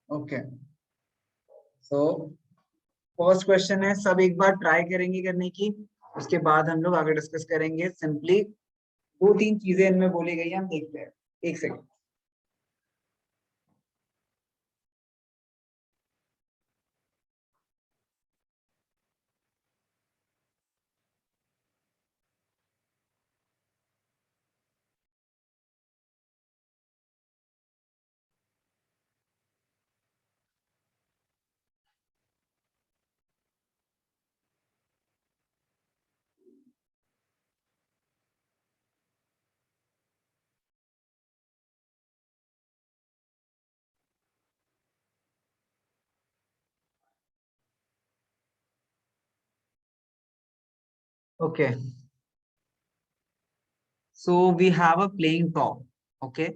Okay, so first question है, सब एक बार ट्राई करेंगे करने की, उसके बाद हम लोग आगे डिस्कस करेंगे। सिंपली दो तीन चीजें इनमें बोली गई हैं, हम देखते हैं। एक second. Okay, so we have a playing top, okay,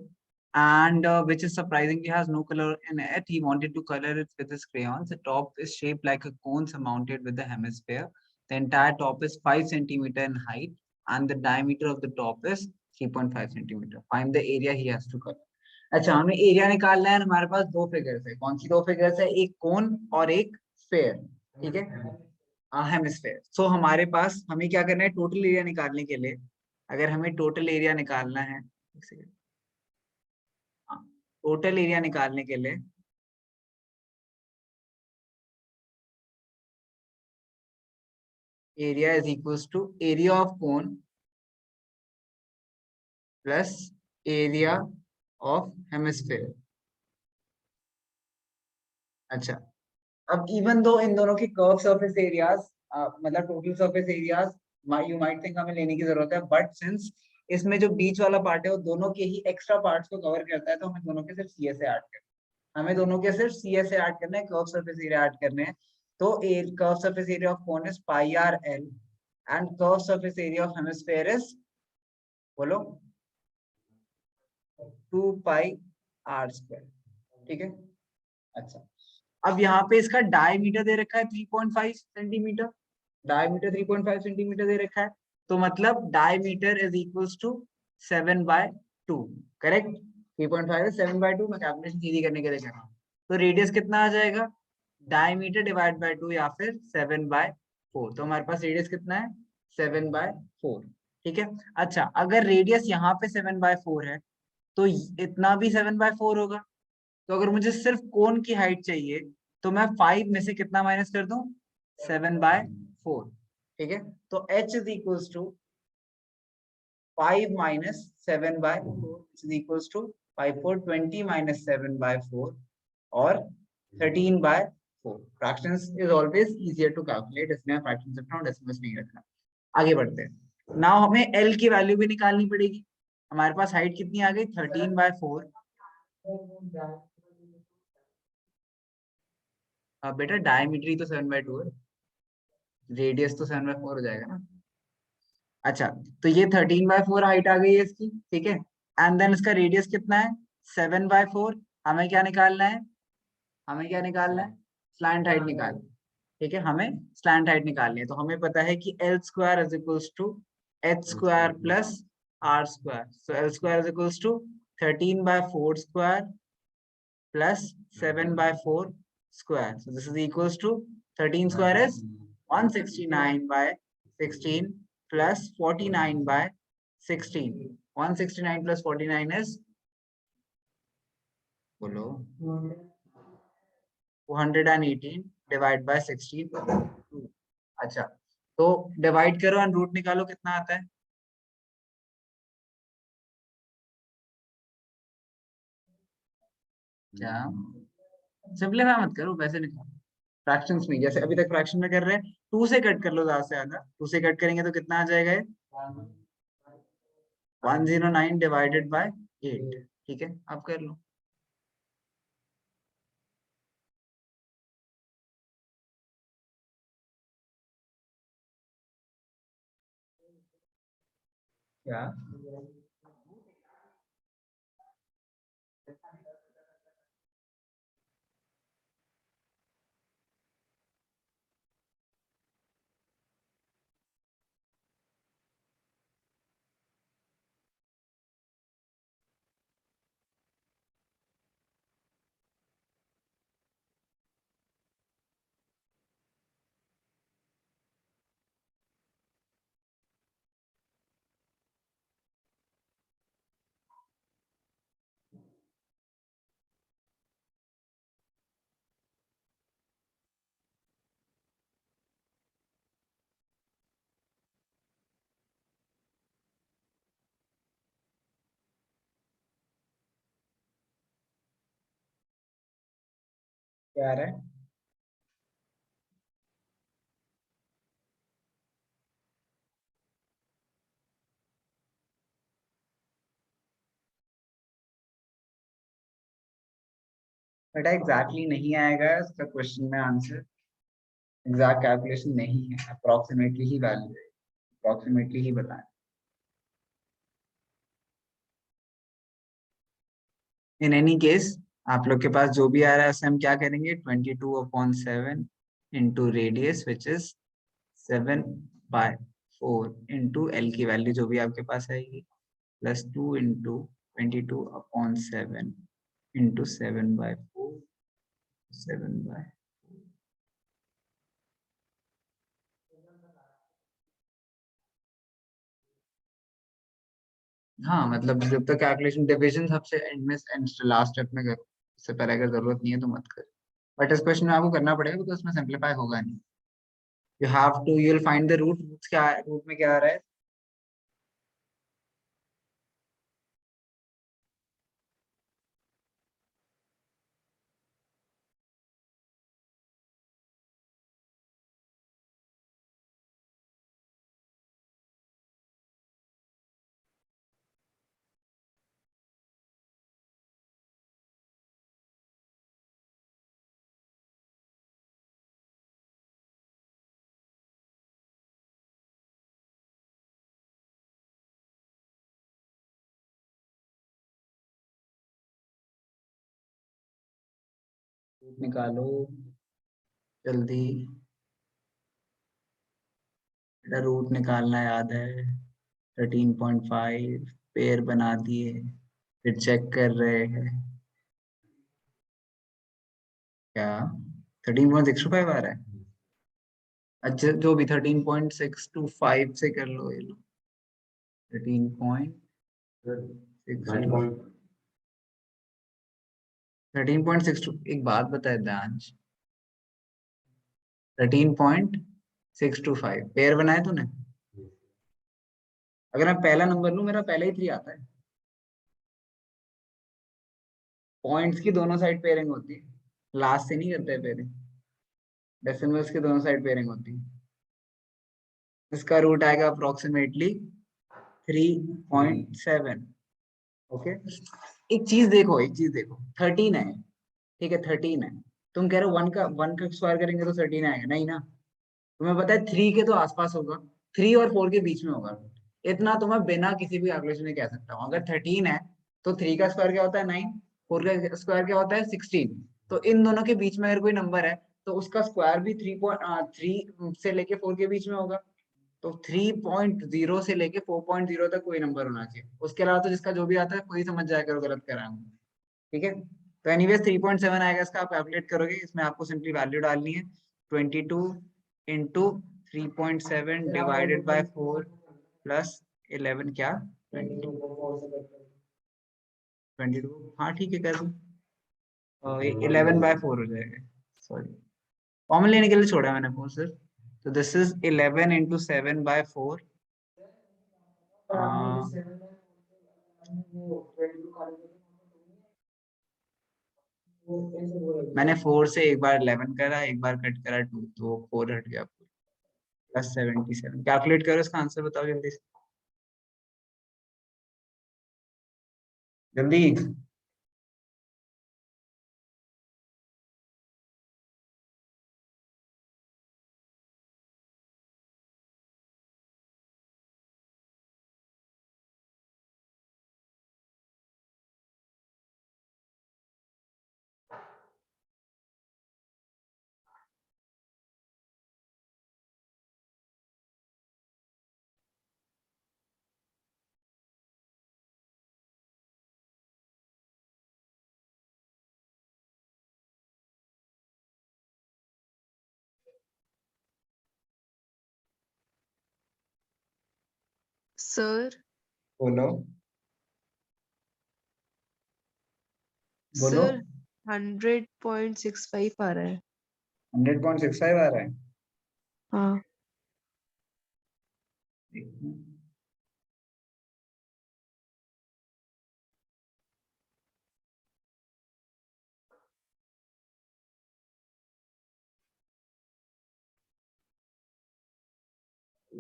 and which is surprisingly has no color in it. He wanted to color it with his crayons. The top is shaped like a cone surmounted with a hemisphere. The entire top is 5 centimeter in height, and the diameter of the top is 3.5 centimeter. Find the area he has to color. अच्छा, हमें area निकालना है। हमारे पास दो figures है। कौन सी दो figures है? एक कोन और एक स्फेयर। ठीक है, हेमिस्फेयर। सो हमारे पास हमें क्या करना है, टोटल एरिया निकालने के लिए। अगर हमें टोटल एरिया निकालना है, एक सेकंड, टोटल एरिया निकालने के लिए area is equals to area of cone plus area of hemisphere. अच्छा, अब इवन दो इन दोनों की कर्व सरफेस एरियाज, मतलब total surface areas you might think हमें लेने की जरूरत है, बट सिंस इसमें जो बीच वाला पार्ट है वो दोनों के ही एक्स्ट्रा पार्ट्स को कवर करता है, तो हमें दोनों के सिर्फ सी एस ऐड करना है। हमें दोनों के सिर्फ सी एस ऐड करना है, कर्व सरफेस एरिया ऐड करने हैं। तो curve surface area of cone is pi R L and curve surface area of hemisphere is, बोलो, 2 पाई r²। ठीक है, अच्छा, अब यहाँ पे इसका डायमीटर दे रखा है 3.5 सेंटीमीटर। डायमीटर 3.5 सेंटीमीटर दे रखा है, तो मतलब diameter is equals to 7/2। Correct, 3.5 7/2। मैं कैलकुलेशन सीधी करने के लिए कह रहा हूँ। तो रेडियस कितना आ जाएगा? डायमीटर डिवाइड बाय 2 या फिर 7/4। तो हमारे पास रेडियस कितना है? 7/4। ठीक है, अच्छा, अगर रेडियस यहाँ पे 7/4 है तो इतना भी 7/4 होगा। तो अगर मुझे सिर्फ कोन की हाइट चाहिए तो मैं 5 में से कितना माइनस कर दूं? 7/4। ठीक है, तो h is equals to 5 minus 7/4 is equals to 5 4 20 minus 7/4 और 13/4। Fractions is always easier to calculate, इसलिए फ्रैक्शंस रखना और डेसिमल्स नहीं रखना। आगे बढ़ते हैं। नाउ हमें l की वैल्यू भी निकालनी पड़ेगी। हमारे पास हाइट कितनी आ गई? 13/4। अब बेटा डायमीटर ही तो 7/2 है, रेडियस तो 7/4 हो जाएगा ना। अच्छा, तो ये 13/4 हाइट आ गई है इसकी। ठीक है, एंड देन इसका रेडियस कितना है? 7/4। हमें क्या निकालना है? हमें क्या निकालना है? स्लैंट हाइट निकालनी है। ठीक है, हमें स्लैंट हाइट निकालनी है। तो हमें पता है कि L square is equals to H square plus R square. So L square is equals to 13/4 square plus 7/4 square. So this is equals to 13 square is 169/16 plus 49/16. 169 plus 49 is, बोलो, 218 divide by 16। अच्छा, तो divide करो और root निकालो, कितना आता है? क्या, सिंपलीफाई मत करो, वैसे निकालो। फ्रैक्शंस में, जैसे अभी तक फ्रैक्शन में कर रहे हैं, 2 से कट कर लो, ज्यादा से ज्यादा 2 से कट करेंगे तो कितना आ जाएगा ये? 109 डिवाइडेड बाय 8। ठीक है, अब कर लो। क्या, क्या आ रहा है? बेटा एग्जैक्टली नहीं आएगा इसका क्वेश्चन में आंसर। एग्जैक्ट कैलकुलेशन नहीं है, अप्रोक्सीमेटली ही वैल्यू है, अप्रोक्सीमेटली ही बताएं। इन एनी केस आप लोग के पास जो भी आ रहा है उसे हम क्या करेंगे, 22/7 into radius which is 7/4 into L की वैल्यू जो भी आपके पास आएगी, प्लस 2 इंटू 22/7 इंटू 7/4, 7/, हाँ मतलब जब तक कैलकुलेशन डिविजन सबसे एंड में लास्ट स्टेप में करो, इससे पहले अगर जरूरत नहीं है तो मत करो। बट इस क्वेश्चन में आपको करना पड़ेगा बिकॉज उसमें सिंप्लीफाई होगा नहीं। You have to, you will find the root. क्या रूट में क्या आ रहा है? रूट निकालो जल्दी, बेटा रूट निकालना याद है। 13.5 पेयर बना दिए, फिर चेक कर रहे हैं क्या 13.625 आ रहा है। अच्छा जो भी 13.625 से कर लो, ये लो 13.6, 13.62। एक बात बताए दांश, 13.625 पेयर बनाए तूने? अगर मैं पहला नंबर लूं मेरा पहले ही 3 आता है। पॉइंट्स की दोनों साइड पेयरिंग होती है, लास्ट से नहीं करते हैं पेयरिंग, डेसिमल्स की दोनों साइड पेयरिंग होती है। इसका रूट आएगा अप्रोक्सीमेटली 3.7। ओके, एक चीज देखो 13 है, ठीक है 13 है। तुम कह रहे हो 1 का स्क्वायर करेंगे तो 13 आएगा, नहीं ना। तुम्हें पता है 3 के तो आसपास होगा, 3 और 4 के बीच में होगा। इतना तो मैं बिना किसी भी कैलकुलेशन में कह सकता हूँ। अगर 13 है तो 3 का स्क्वायर क्या होता है 9, 4 का स्क्वायर क्या होता है 16। तो इन दोनों के बीच में अगर कोई नंबर है तो उसका स्क्वायर भी 3 से लेके 4 के बीच में होगा। तो 3.0 से लेके 4.0 तक कोई नंबर होना चाहिए, उसके अलावा तो जिसका जो भी आता है कोई समझ जाया करो गलत कर रहा हूँ। ठीक है, तो एनीवेज 3.7 आएगा इसका, आप कैलकुलेट करोगे, इसमें आपको सिंपली वैल्यू डालनी है 22 इंटू 3.7 डिवाइडेड बाय 4 प्लस 11 क्या 22, हाँ ठीक है कर दो, 11/4 हो जाएगा। सॉरी, कॉमन लेने के लिए छोड़ा मैंने 4 सिर्फ। तो दिस इज 11 इंटू 7/4। मैंने 4 से एक बार 11 करा, एक बार कट करा 2, तो 4 हट गया, प्लस 77। कैलकुलेट करो इसका आंसर, बताओ जल्दी से, जल्दी। सर बोलो बोलो। सर 100.65 आ रहा है। 100.65 आ रहा है। हाँ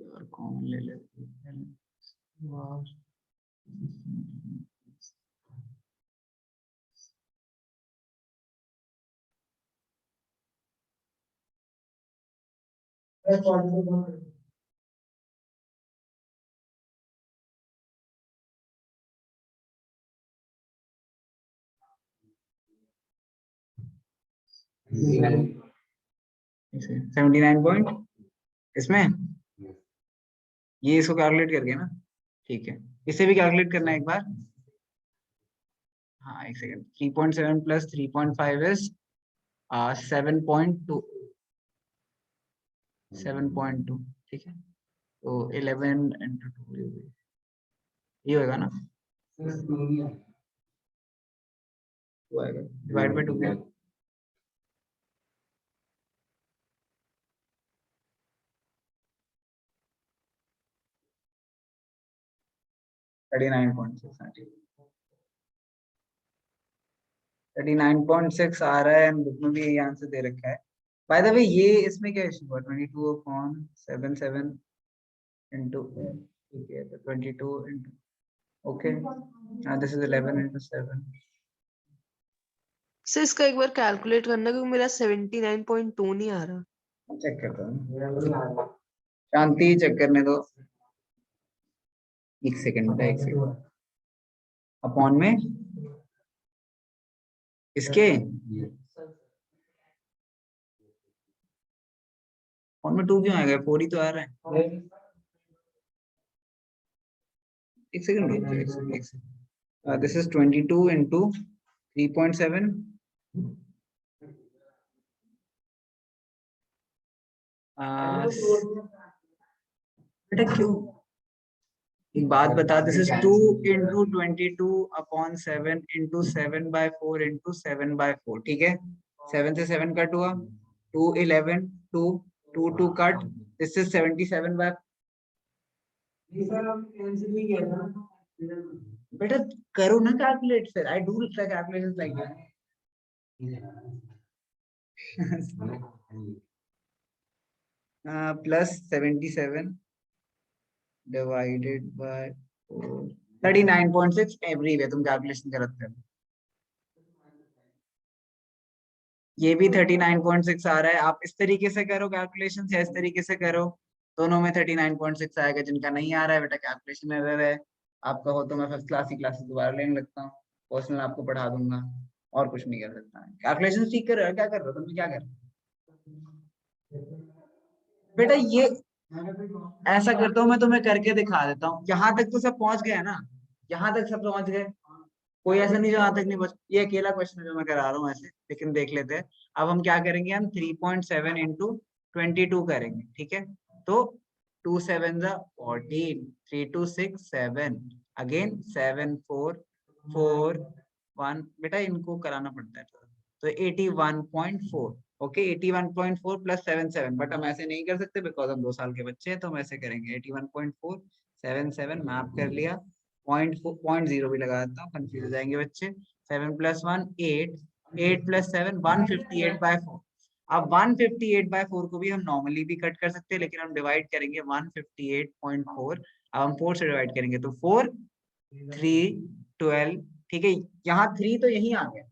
और कॉमन ले लेते हैं। इसे 79 पॉइंट इसमें ये इसको कैलकुलेट करके ना, ठीक है, इसे भी कैलकुलेट करना है एक बार। हाँ एक सेकंड, 3.7 प्लस 3.5 इज 7.2, 7.2, ठीक है, तो 11 into 2 ये होगा ना, वो आएगा डिवाइड बाय 2 क्या, 39.6, 39.6 आ रहा है एंड बुक में भी यही आंसर दे रखा है। बाय द वे ये इसमें क्या इशू हुआ, 22 अपॉन 77 into, ठीक है, तो 22 into, okay, this is 11 into 7। Sir इसका एक बार कैलकुलेट करना क्योंकि मेरा 79.2 नहीं आ रहा। चेक करता हूँ, शांति, चेक करने दो, एक सेकंड बेटा, एक सेकंड। अपॉन में इसके अपॉन में 2 क्यों आएगा, 4 ही तो आ रहा है। एक सेकंड रुक जाओ, एक सेकंड, एक सेकंड। दिस इज 22 into 3.7, बेटा क्यों, एक बात बता, this is 2 into 22 upon 7 into 7/4 into 7/4, ठीक है, 7 से 7 कट हुआ, 2 11 2 2 2 कट, दिस इज 77 बाय, बेटा करो ना कैलकुलेट, फिर I do the calculations like that. Plus 77 divided by 39.6 everywhere, तुम कैलकुलेशन करते हो, ये भी 39.6 आ रहा है। आप इस तरीके से करो कैलकुलेशन या इस तरीके से करो, दोनों में 39.6 आएगा। जिनका नहीं आ रहा है बेटा कैलकुलेशन एरर है, आपका हो तो मैं फर्स्ट क्लास की क्लासेस दोबारा लेने लगता हूँ, पर्सनल आपको पढ़ा दूंगा, और कुछ नहीं कर सकता। कैलकुलेशन ठीक कर रहे हो, क्या कर रहे हो तुम, क्या कर रहे हो बेटा, ये ऐसा करता हूँ मैं, तुम्हें करके दिखा देता हूँ। यहाँ तक तो सब पहुंच गया ना, यहाँ तक सब पहुंच गए, कोई ऐसा नहीं जो यहाँ तक नहीं पहुंच, ये अकेला क्वेश्चन जो मैं करा रहा हूँ ऐसे, लेकिन देख लेते हैं। अब हम क्या करेंगे, हम 3.7 into 22 करेंगे, ठीक है, तो 2 7 14, 3 2 6 7, अगेन 7 4 4 1, बेटा इनको कराना पड़ता है, तो 81.4, ओके, 81.4 प्लस 77, बट हम ऐसे नहीं कर सकते बिकॉज हम 2 साल के बच्चे हैं, तो हम ऐसे करेंगे 81.4 77 मैप कर लिया, पॉइंट 0 भी लगा देता हूँ, कंफ्यूज हो जाएंगे बच्चे, 7 + 1 8, 8 + 7 158/4। अब 158/4 को भी हम नॉर्मली भी कट कर सकते हैं, लेकिन हम डिवाइड करेंगे 158.4, अब हम 4 से डिवाइड करेंगे तो 4 3 12, ठीक है, यहाँ 3 तो यही आ गया,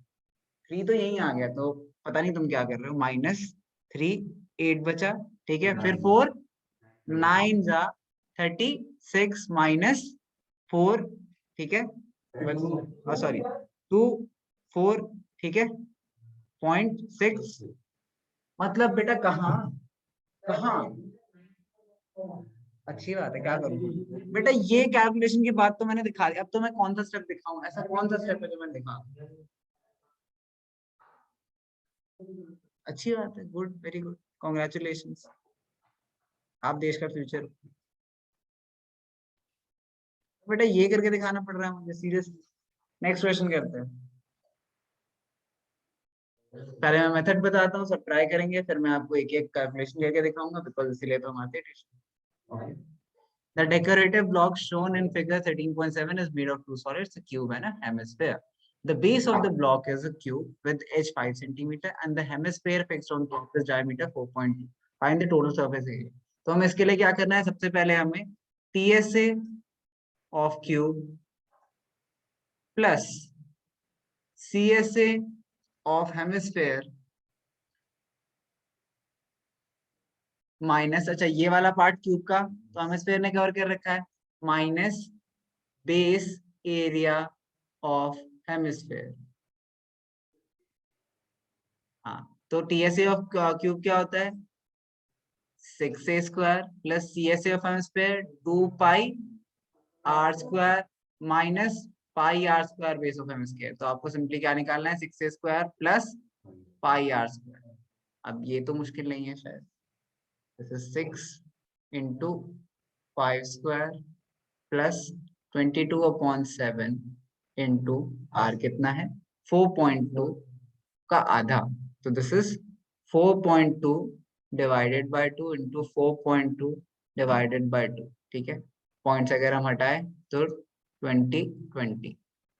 3 तो यही आ गया, तो पता नहीं तुम क्या कर रहे हो, -3 8 बचा, ठीक है, फिर 4 9 जा 36 -4, ठीक है, सॉरी 2 4, ठीक है, 0.6, मतलब बेटा कहाँ कहाँ, अच्छी बात है, क्या करूँ बेटा, ये कैलकुलेशन की बात तो मैंने दिखा दी, अब तो मैं कौन सा स्टेप दिखाऊं, ऐसा कौन सा स्टेप है जो मैं दिखा, अच्छी बात है, गुड, वेरी गुड, कॉन्ग्रेचुलेशंस, आप देश का फ्यूचर, बेटा ये करके दिखाना पड़ रहा है मुझे सीरियस। नेक्स्ट क्वेश्चन करते हैं, पहले मैं मेथड बताता हूँ, सब ट्राई करेंगे, फिर मैं आपको एक एक कैलकुलेशन करके दिखाऊंगा, बिकॉज इसीलिए तो हम आते हैं tuition. The decorative block shown in figure 13.7 is made of two solids, a cube and a hemisphere. The base of the block is a cube with edge 5 cm and the hemisphere fixed on top is diameter 4.2. Find the total surface area. तो हम इसके लिए क्या करना है, सबसे पहले हमें TSA of cube plus CSA of hemisphere minus, अच्छा ये वाला पार्ट क्यूब का तो हेमिस्फेयर ने कवर कर रखा है, minus base area of hemisphere. हाँ, तो TSA ऑफ क्यूब क्या होता है, 6a square plus CSA of hemisphere 2 pi r square minus pi r square base of hemisphere. तो आपको सिंपली क्या निकालना है, 6a square plus pi r square. अब ये तो मुश्किल नहीं है शायद, this is 6 into 5 square plus 22/7 into r कितना है 4.2 का आधा, तो this is 4.2 divided by 2 into 4.2 divided by 2। ठीक है, पॉइंट्स अगर हम हटाए तो 20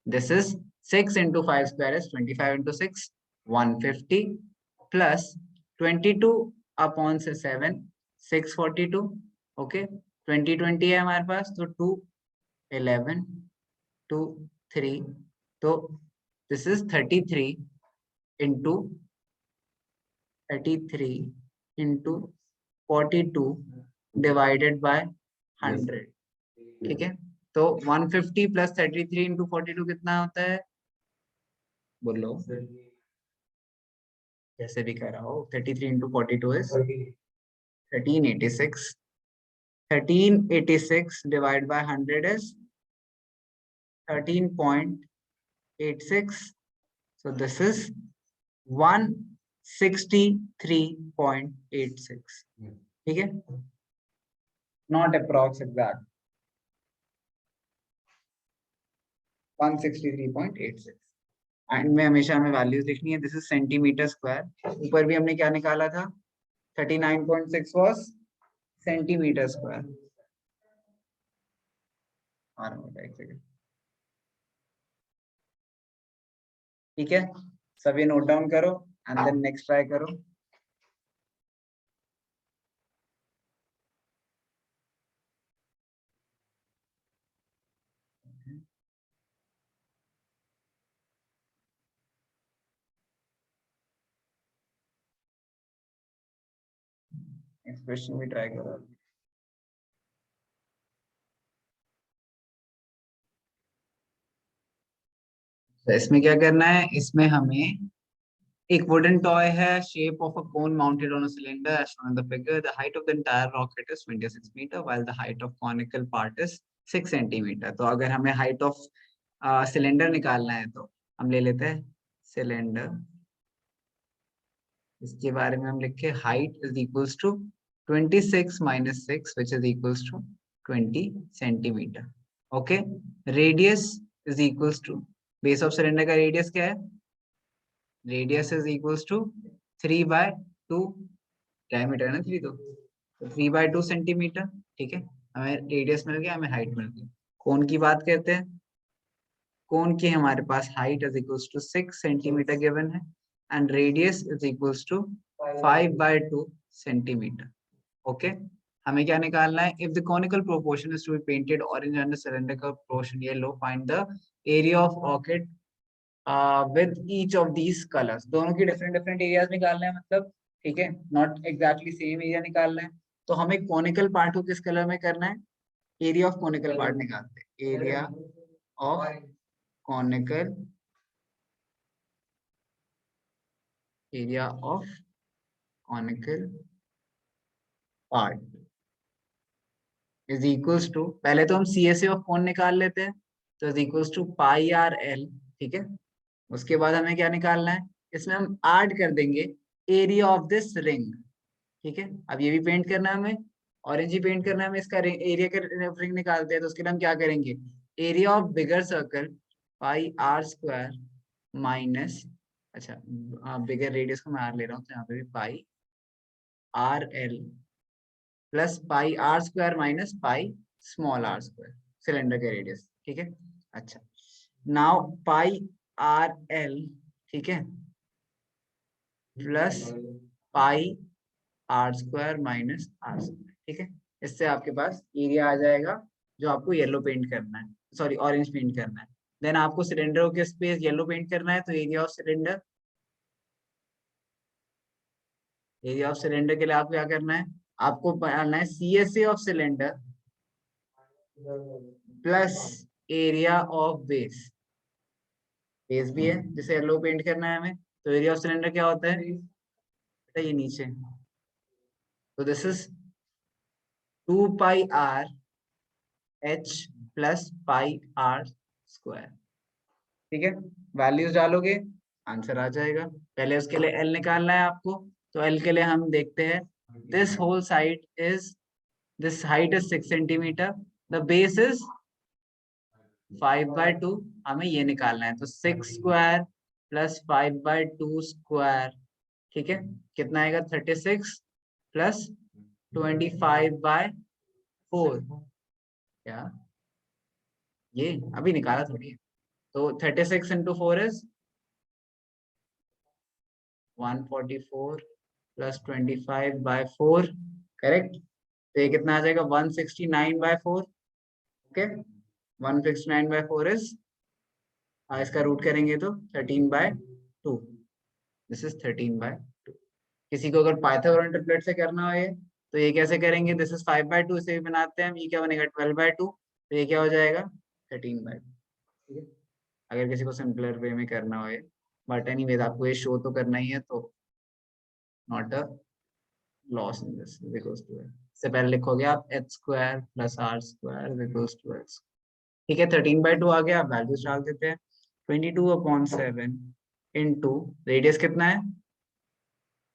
this is 6 into 5 square is 25 into 6 150 plus 22/7 642। Okay, 20 है हमारे पास, तो 2 11 2 3, तो this is 33 into 42 divided by 100। ठीक है, तो 150 प्लस 33 इंटू 42 कितना होता है, बोलो जैसे भी कर रहा हो। 33 into 42 is 1386। 1386 divide by 100 is 13.86, so this is 163.86। ठीक है, नॉट अप्रॉक्स, एग्जैक्ट 163.86। एंड में हमेशा हमें वैल्यूज लिखनी है, दिस इज सेंटीमीटर स्क्वायर। ऊपर भी हमने क्या निकाला था, 39.6 वाज सेंटीमीटर स्क्वायर। एक सेकंड, ठीक है, सभी नोट डाउन करो एंड देन नेक्स्ट ट्राई करो। नेक्स्ट क्वेश्चन भी ट्राई करो। तो इसमें क्या करना है, इसमें हमें एक वुडन टॉय है, shape of a cone mounted on a cylinder as shown in the figure. The height of the entire rocket is 26 meter while the height of conical part is 6 centimeter. तो अगर हमें height of cylinder निकालना है तो हम ले लेते हैं सिलेंडर, इसके बारे में हम लिखे height is equals to 26 minus 6 which is equals to 20 centimetre. Okay, radius is equals to, base of cylinder का रेडियस क्या है, radius is equals to 3/2, diameter है ना 3, तो 3/2 सेंटीमीटर। ठीक है, हमें रेडियस मिल गया, हमें हाइट मिल गई। कोण की बात करते हैं, कोण की हमारे पास height is equals to 6 centimetre given है and radius is equals to 5/2 centimetre. Okay, हमें क्या निकालना है, if the conical proportion is to be painted orange and the cylinder का proportion yellow, find the area of orchid with each of these colors। दोनों की different different areas निकालना है, मतलब ठीक है, नॉट एग्जैक्टली सेम एरिया निकालना है। तो हमें कॉनिकल पार्ट को किस कलर में करना है, एरिया ऑफ कॉनिकल पार्ट निकालते हैं, area of conical, area of conical part is equals to, पहले तो हम CSA ऑफ कोन निकाल लेते हैं, तो is equals to pi R L. ठीक है, उसके बाद हमें क्या निकालना है, इसमें हम ऐड कर देंगे एरिया ऑफ दिस रिंग। ठीक है, अब ये भी पेंट करना है हमें, ऑरेंज ही पेंट करना है हमें, इसका एरिया का रिंग निकालते हैं, तो उसके लिए हम क्या करेंगे, area of bigger circle pi are square minus, अच्छा बिगर रेडियस को मैं आर ले रहा हूँ, तो यहाँ पे भी pi are l plus pi are square minus pi small r square, cylinder के रेडियस। ठीक है, अच्छा नाउ पाई आर एल, ठीक है, plus pi are square minus r square. ठीक है, इससे आपके पास एरिया आ जाएगा जो आपको येलो पेंट करना है, सॉरी ऑरेंज पेंट करना है। देन आपको सिलेंडर के स्पेस येलो पेंट करना है, तो area of cylinder, area of cylinder के लिए आपको क्या करना है, आपको बनाना है CSA of cylinder plus area of base. Base भी है जिसे येलो पेंट करना है हमें, तो एरिया ऑफ सिलेंडर क्या होता है बेटा, ये नीचे, तो this is 2 πr h plus pi are square. ठीक है, वैल्यूज डालोगे आंसर आ जाएगा। पहले उसके लिए एल निकालना है आपको, तो एल के लिए हम देखते हैं, this whole side is, this height is 6 centimetre, the base is 5/2, हमें ये निकालना है, तो 6 स्क्वायर प्लस 5/2 स्क्वायर, ठीक है, कितना आएगा 36 प्लस 25/4, क्या ये अभी निकाला थोड़ी है, तो 36 इंटू 4 इज 144 प्लस 25/4, करेक्ट, तो ये कितना आ जाएगा 169/4, ओके, 169/4 इज, इसका रूट करेंगे तो 13/2, दिस इज 13/2। किसी को अगर पाइथागोरस ट्रिपलेट से करना हो ये, तो ये कैसे करेंगे, दिस इज 5/2, इसे भी बनाते हैं हम, ये क्या बनेगा 12/2, तो ये क्या हो जाएगा 13/2, ठीक है, अगर किसी को सिंपलर वे में करना हो ये, बट एनीवेज आपको ये शो तो करना ही है, तो not a loss in this equals to x, से पहले लिखोगे आप h square plus r square equals to x, ठीक है, 13/2 आ गया, आप वैल्यूज डाल देते हैं, 22/7 इंटू रेडियस कितना है,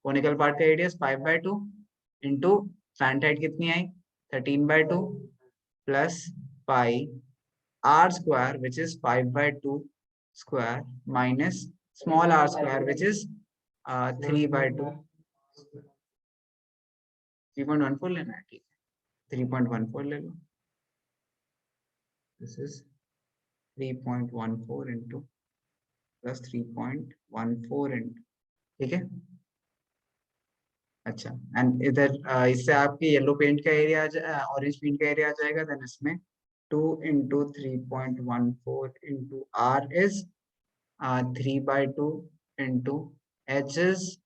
कोनिकल पार्ट का रेडियस 5/2 इंटू स्लैंट हाइट कितनी आई 13/2 plus pi are square which is 5/2 square minus small r square which is 3/2, 3.14 लेना है, ठीक है 3.14 ले लो, this is 3.14 into plus 3.14 into, ठीक है, अच्छा, एंड इधर इससे आपके येलो पेंट का एरिया ऑरेंज पेंट का एरिया आ जाएगा, देन इसमें 2 into 3.14 into r is 3/2 into H is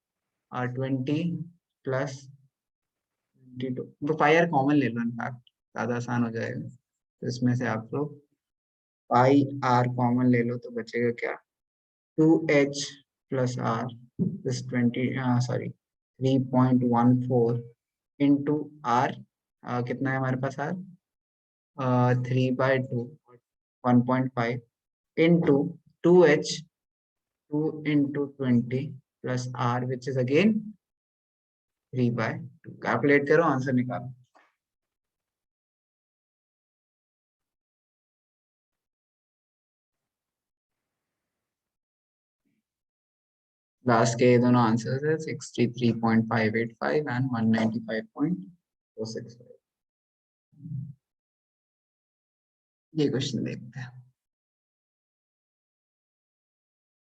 20 plus 22, तो पाई आर कॉमन ले लो, इनफैक्ट ज्यादा आसान हो जाएगा, तो इसमें से आप लोग पाई आर कॉमन ले लो, तो बचेगा क्या 2h plus r is 20, sorry 3.14 into r, कितना है हमारे पास r 3/2 1.5 into 2h 2 into 20 plus r which is again 3/2, calculate करो आंसर निकालो। लास्ट के ये दोनों आंसर्स है 63.585 एंड 195.465। ये क्वेश्चन देखते हैं।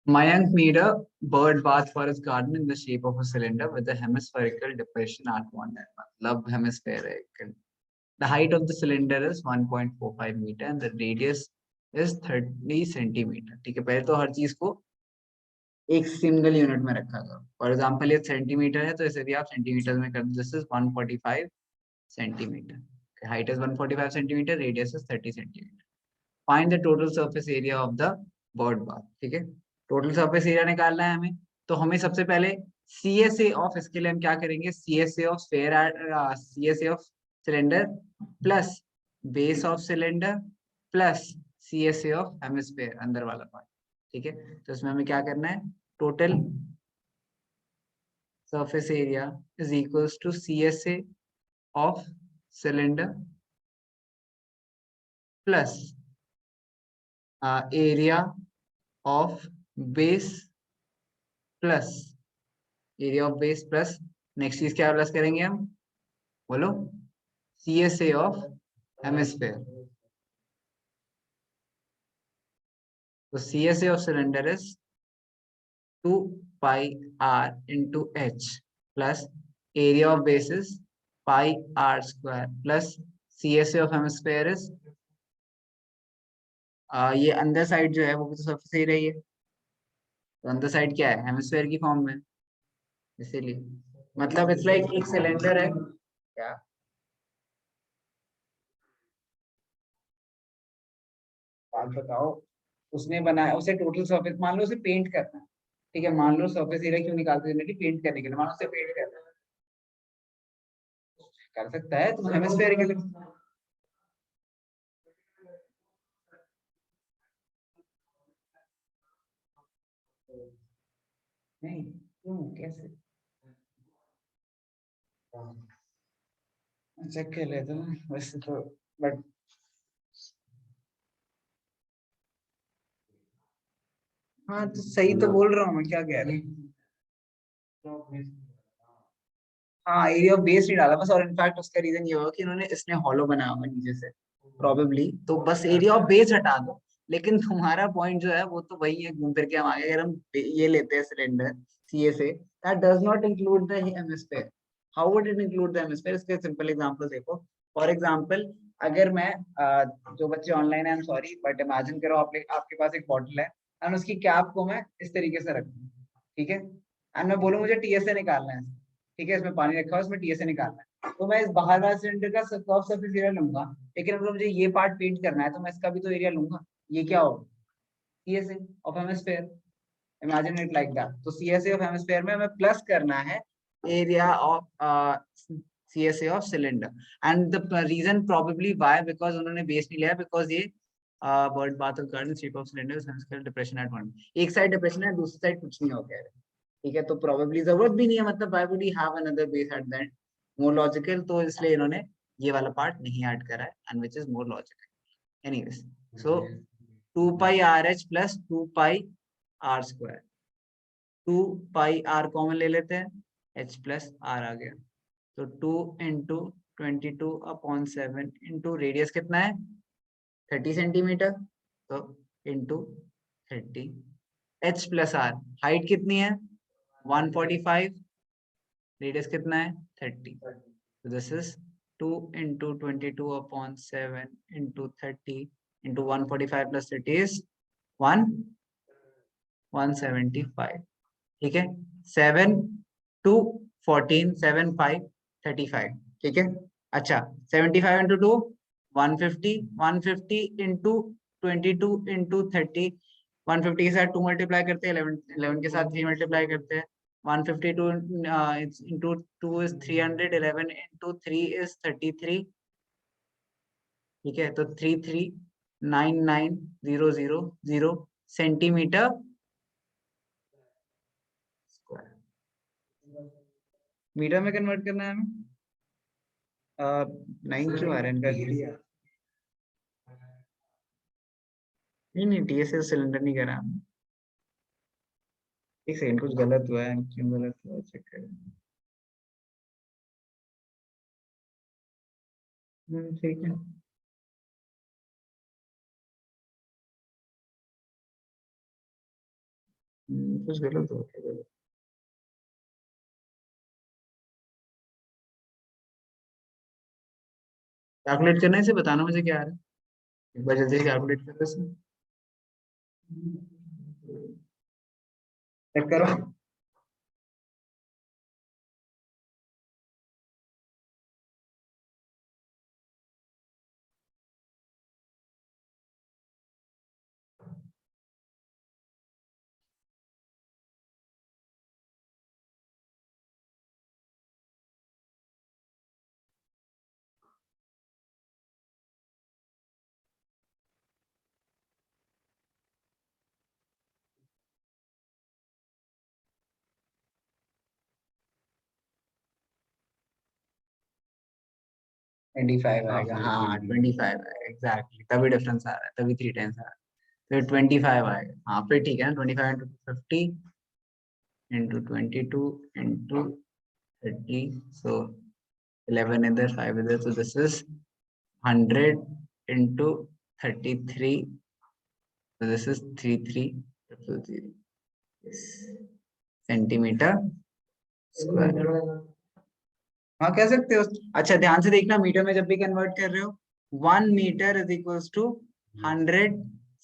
Mayank made a bird bath for his garden in the shape of a cylinder with a hemispherical depression at one end. Love hemispherical. The height of the cylinder is 1.45 meter and the radius is 30 centimeter. ठीक है, पहले तो हर चीज को एक single unit में रखा गया। फॉर एग्जाम्पल ये सेंटीमीटर है, तो इसे भी आप सेंटीमीटर में कर दो, this is 145 centimetre, height is 145 centimetre, radius is 30 centimetre. Find the total surface area of the bird bath, ठीक है, टोटल सरफेस एरिया निकालना है हमें, तो हमें सबसे पहले CSA ऑफ, इसके लिए हम क्या करेंगे, CSA of sphere, CSA of cylinder plus base of cylinder plus CSA of hemisphere, अंदर वाला पार्ट, ठीक है, तो इसमें हमें क्या करना है, total surface area is equals to CSA of cylinder plus area of base plus area of base plus next चीज क्या प्लस करेंगे हम, बोलो, CSA ऑफ हेमिस्फीयर, तो CSA of cylinder is 2 πr into h plus area of base is pi r square plus CSA of hemisphere is, ये अंदर side जो है वो भी तो सरफेस ही रही है, तो अंदर साइड क्या है, हेमिस्फेयर की फॉर्म में, इसीलिए मतलब इट्स लाइक एक सिलेंडर है क्या, आप बताओ, उसने बनाया, उसे टोटल सरफेस मान लो, उसे पेंट करना है, ठीक है, मान लो सरफेस एरिया क्यों निकालते हैं, पेंट करने के लिए, मान लो उसे पेंट करना है, कर सकता है, तो हेमिस्फेयर के लिए नहीं, क्यों, कैसे, चेक कर लेते हैं वैसे तो, बट हाँ तो सही तो बोल रहा हूँ मैं, क्या कह रहे हैं, हाँ एरिया ऑफ बेस नहीं डाला बस, और इनफैक्ट उसका रीजन ये होगा कि इन्होंने, इसने हॉलो बनाया होगा नीचे से प्रोबेबली, तो बस एरिया ऑफ बेस हटा दो, लेकिन तुम्हारा पॉइंट जो है वो तो वही है, घूम फिर के हम आगे, अगर हम ये लेते हैं सिलेंडर सी से, that does not include the hemisphere, how would it include the hemisphere, इसके सिंपल एग्जांपल देखो, फॉर एग्जांपल अगर मैं जो बच्चे ऑनलाइन है, I am sorry but imagine करो आप, आपके पास एक बॉटल है एंड उसकी कैप को मैं इस तरीके से रखूं, ठीक है, एंड मैं बोलूं मुझे टीएसए निकालना है, ठीक है, इसमें पानी रखा है, उसमें टीएसए निकालना है, तो मैं इस बाहर वाले सिलेंडर का कर्व सरफेस एरिया लूंगा, लेकिन अगर मुझे ये पार्ट पेंट करना है तो मैं इसका भी तो एरिया लूंगा, ये क्या होगा, CSA of hemisphere, imagine it like that, तो सीएसए ऑफ हेमिस्फीयर में हमें प्लस करना है area of CSA of cylinder, and the reason probably why, because उन्होंने बेस नहीं लिया, बिकॉज ये bird bath of garden shape of cylinder hemisphere depression at one, एक साइड डिप्रेशन है, दूसरी साइड कुछ नहीं हो गया है, ठीक है, तो प्रोबेबली जरूरत भी नहीं है, मतलब why would he have another base at that, more logical, तो इसलिए इन्होंने ये वाला पार्ट नहीं ऐड करा है, and which is more logical, anyways, so 2 pi RH plus 2 pi R square, 2 pi R common ले लेते हैं, H plus R आ गया, तो 2 into 22/7 into रेडियस कितना है 30 सेंटीमीटर, तो into 30, H plus R height कितनी है 145, रेडियस कितना है 30, so this is 2 into 22/7 into 30 into 145 plus 30 is 175, ठीक है, 7 2 14 7 5 35, ठीक है, अच्छा 75 इंटू 2 150, 150 इंटू 22 इंटू 30, 150 के साथ 2 मल्टीप्लाई करते हैं, 11 11 के साथ 3 मल्टीप्लाई करते हैं, 152 इंटू 2 इज 300, 11 इंटू 3 इज 33, ठीक है, तो 3399,000 सेंटीमीटर स्क्वायर, मीटर में कन्वर्ट करना है हमें, 9 क्यों आ रहा है इनका, नहीं नहीं टीएसएल सिलेंडर नहीं करा हमने, एक सेकंड कुछ गलत हुआ है, क्यों गलत हुआ है चेक करें, ठीक है, कुछ गलत हो गया, कैलकुलेट करने से बताना मुझे क्या आ रहा है, एक बार जल्दी से कैलकुलेट कर दो, चेक करो, ट्वेंटी फाइव आएगा, हाँ 25 आएगा एग्जैक्टली, तभी डिफरेंस आ रहा है, तभी 3 टाइम्स आ रहा है, फिर 25 आएगा, हाँ फिर ठीक है ना, 25 इंटू 50 इंटू 22 इंटू 30, सो 11 इधर 5 इधर, so this is 100 into 33, so this is 3300, yes, centimeter square, हाँ कह सकते हो। अच्छा ध्यान से देखना, मीटर में जब भी कन्वर्ट कर रहे हो, 1 metre is equals to 100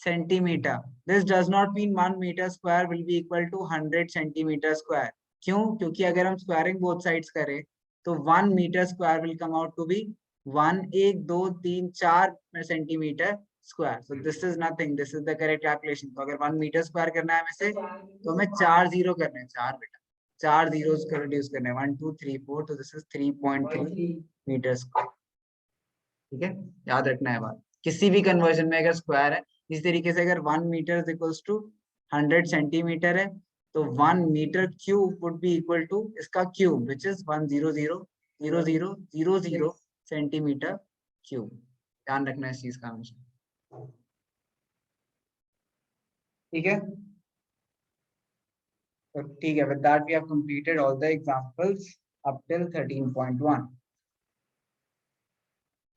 centimetre. This does not mean 1 metre square will be equal to 100 centimetre square. क्यों? क्योंकि अगर हम स्क्वायरिंग बोथ साइड्स करें तो 1 metre square will come out to be 1 1 2 3 4 centimetre square. So this is nothing, this is the correct calculation. तो अगर 1 metre square करना है हमें से, तो हमें 4 जीरो करने हैं, 4 बेटा, 4 जीरोस को रिड्यूस करने हैं, 1 2 3 4, तो दिस इज 3.3 मीटर स्क्वायर। ठीक है, याद रखना है बात। किसी भी कन्वर्जन में अगर स्क्वायर है, इस तरीके से अगर 1 metre is equals to 100 centimetre है, तो 1 metre cube would be equal to इसका cube, which is 100,000,000 centimetre cube. ध्यान रखना है इस चीज का हमेशा। ठीक है, तो ठीक है, with that we have completed all the examples up till 13.1.